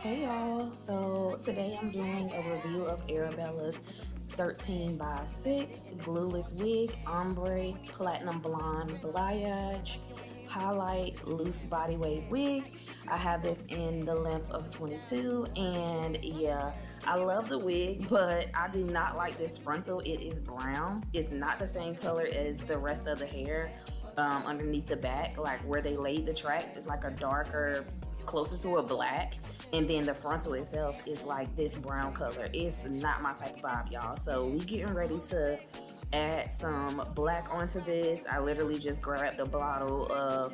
Hey y'all, so today I'm doing a review of Arabella's 13 by 6 Glueless Wig, Ombre, Platinum Blonde Balayage, Highlight Loose Body Wave Wig. I have this in the length of 22, and yeah, I love the wig, but I do not like this frontal. It is brown. It's not the same color as the rest of the hair underneath the back, like where they laid the tracks. It's like a darker, closer to a black, and then the frontal itself is like this brown color. It's not my type of vibe, y'all. So we getting ready to add some black onto this. I literally just grabbed a bottle of,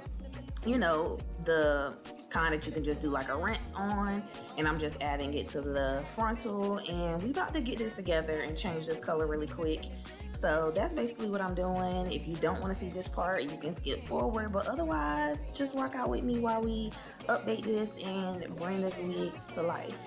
the kind that you can just do like a rinse on, and I'm just adding it to the frontal, and we about to get this together and change this color really quick. So that's basically what I'm doing. If you don't want to see this part, you can skip forward, but otherwise just rock out with me while we update this and bring this wig to life.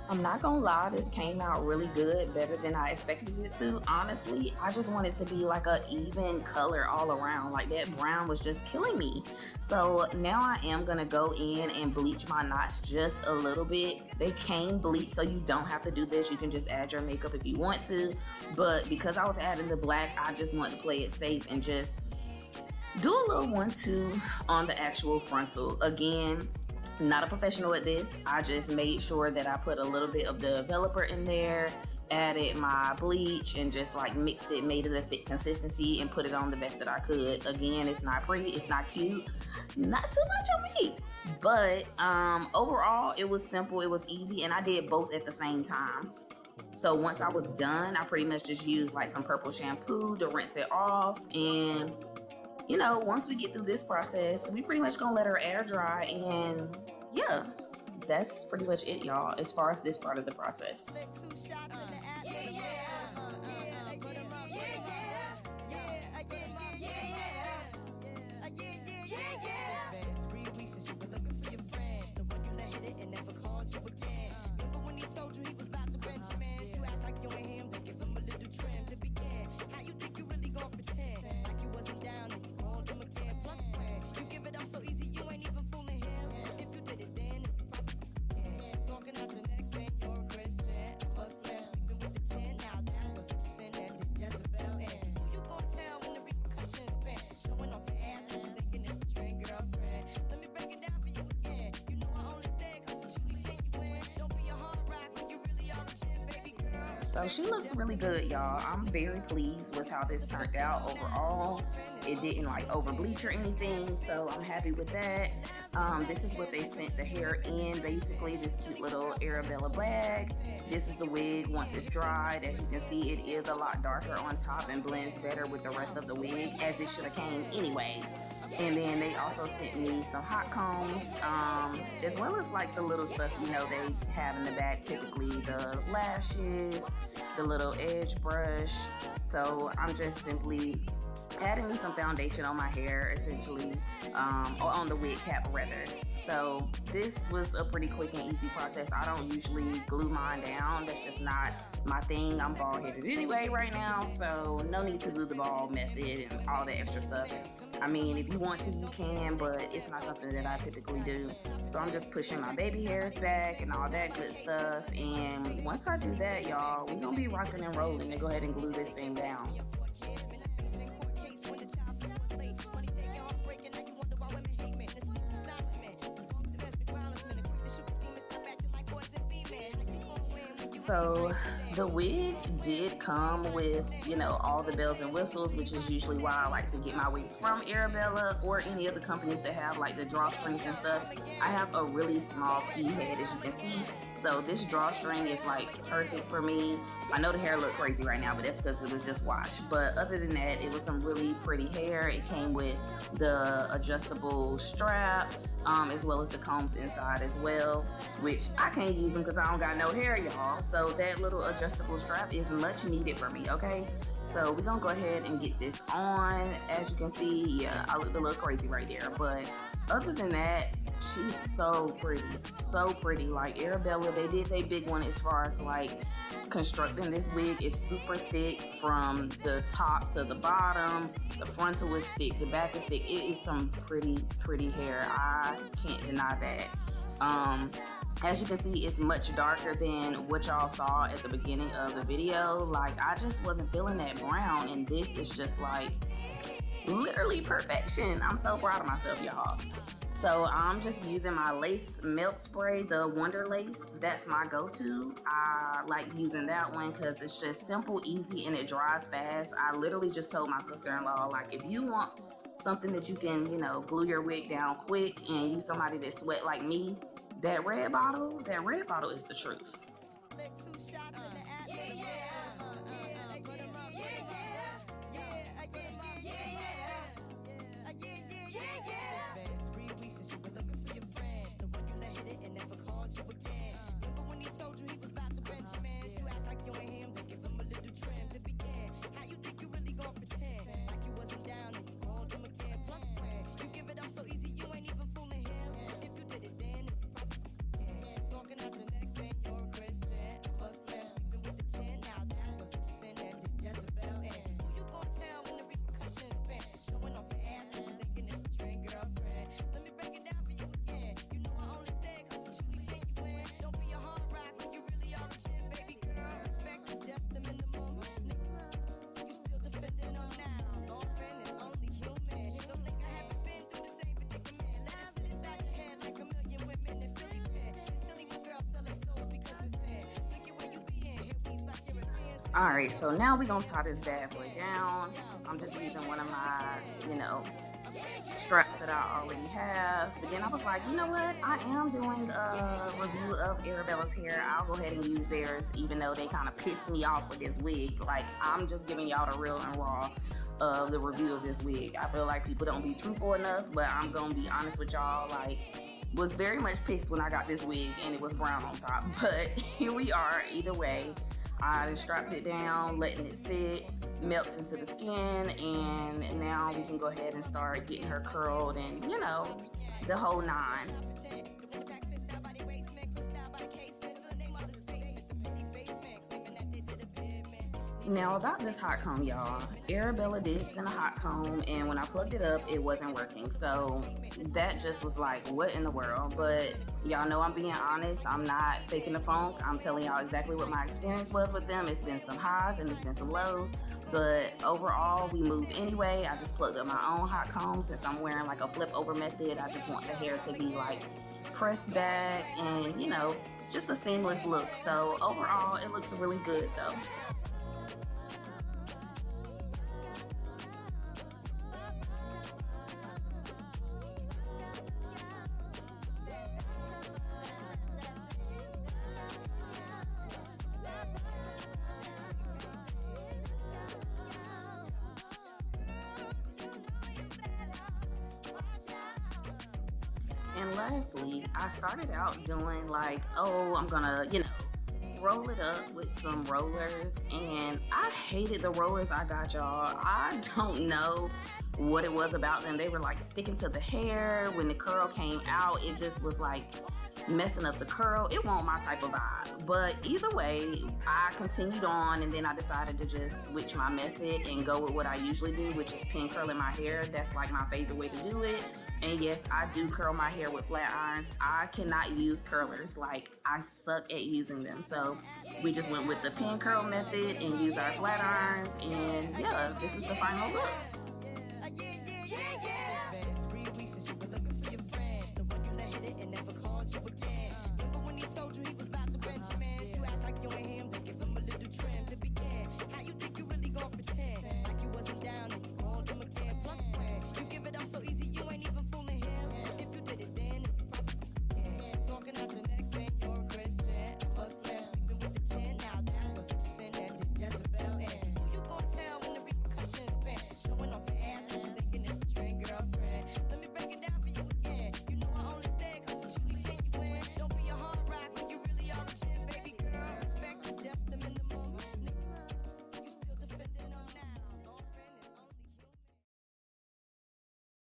I'm not gonna lie, this came out really good, better than I expected it to. Honestly, I just want it to be like a even color all around. Like that brown was just killing me. So now I am gonna go in and bleach my knots just a little bit. They came bleached, so you don't have to do this. You can just add your makeup if you want to. But because I was adding the black, I just want to play it safe and just do a little 1-2 on the actual frontal. Again, not a professional at this. I just made sure that I put a little bit of the developer in there, added my bleach, and just like mixed it, made it a thick consistency, and put it on the best that I could. Again, it's not pretty, it's not cute, not too much on me, but overall it was simple, it was easy, and I did both at the same time. So once I was done, I pretty much just used like some purple shampoo to rinse it off, and once we get through this process, we pretty much gonna let her air dry, and yeah, that's pretty much it, y'all, as far as this part of the process. So she looks really good, y'all. I'm very pleased with how this turned out overall. It didn't like over bleach or anything, so I'm happy with that. This is what they sent the hair in, basically, this cute little Arabella bag. This is the wig once it's dried. As you can see, it is a lot darker on top and blends better with the rest of the wig, as it should have came anyway. And then they also sent me some hot combs, as well as like the little stuff, they have in the bag, typically the lashes, the little edge brush. So I'm just simply adding me some foundation on my hair, essentially, or on the wig cap rather. So this was a pretty quick and easy process. I don't usually glue mine down. That's just not my thing. I'm bald headed anyway right now, so no need to do the bald method and all that extra stuff. I mean, if you want to, you can, but it's not something that I typically do. So I'm just pushing my baby hairs back and all that good stuff. And once I do that, y'all, we're gonna be rocking and rolling to go ahead and glue this thing down. So the wig did come with, you know, all the bells and whistles, which is usually why I like to get my wigs from Arabella or any of the companies that have like the drawstrings and stuff. I have a really small pea head, as you can see, so this drawstring is like perfect for me. I know the hair look crazy right now, but that's because it was just washed. But other than that, it was some really pretty hair. It came with the adjustable strap, as well as the combs inside as well, which I can't use them because I don't got no hair, y'all. So that little adjustable strap is much needed for me, okay? So we're gonna go ahead and get this on. As you can see, yeah, I look a little crazy right there, but other than that, she's so pretty. Like Arabella, they did their big one as far as like constructing this wig. Is super thick from the top to the bottom. The frontal is thick, the back is thick. It is some pretty hair. I can't deny that. As you can see, it's much darker than what y'all saw at the beginning of the video. Like, I just wasn't feeling that brown, and this is just like literally perfection. I'm so proud of myself, y'all. So I'm just using my lace melt spray, the Wonder Lace. That's my go-to. I like using that one because it's just simple, easy, and it dries fast. I literally just told my sister-in-law, like, if you want something that you can, you know, glue your wig down quick and use somebody that sweat like me, that red bottle is the truth. Alright, so now we're gonna tie this bad boy down. I'm just using one of my, you know, straps that I already have. But then I was like, you know what? I am doing a review of Arabella's hair. I'll go ahead and use theirs, even though they kind of pissed me off with this wig. Like, I'm just giving y'all the real and raw of the review of this wig. I feel like people don't be truthful enough, but I'm gonna be honest with y'all. Like, was very much pissed when I got this wig and it was brown on top. But here we are, either way. I just strapped it down, letting it sit, melt into the skin, and now we can go ahead and start getting her curled and, you know, the whole nine. Now about this hot comb, y'all. Arabella did send a hot comb, and when I plugged it up, it wasn't working. So that just was like, what in the world? But y'all know I'm being honest. I'm not faking the funk. I'm telling y'all exactly what my experience was with them. It's been some highs and it's been some lows. But overall, we moved anyway. I just plugged up my own hot comb since I'm wearing like a flip over method. I just want the hair to be like pressed back and, you know, just a seamless look. So overall, it looks really good though. And lastly, I started out doing like, oh, I'm gonna, you know, roll it up with some rollers, and I hated the rollers I got, y'all. I don't know what it was about them. They were like sticking to the hair. When the curl came out, it just was like messing up the curl. It wasn't my type of vibe. But either way, I continued on, and then I decided to just switch my method and go with what I usually do, which is pin curling my hair. That's like my favorite way to do it. And yes, I do curl my hair with flat irons. I cannot use curlers. Like, I suck at using them. So we just went with the pin curl method and used our flat irons. And yeah, this is the final look.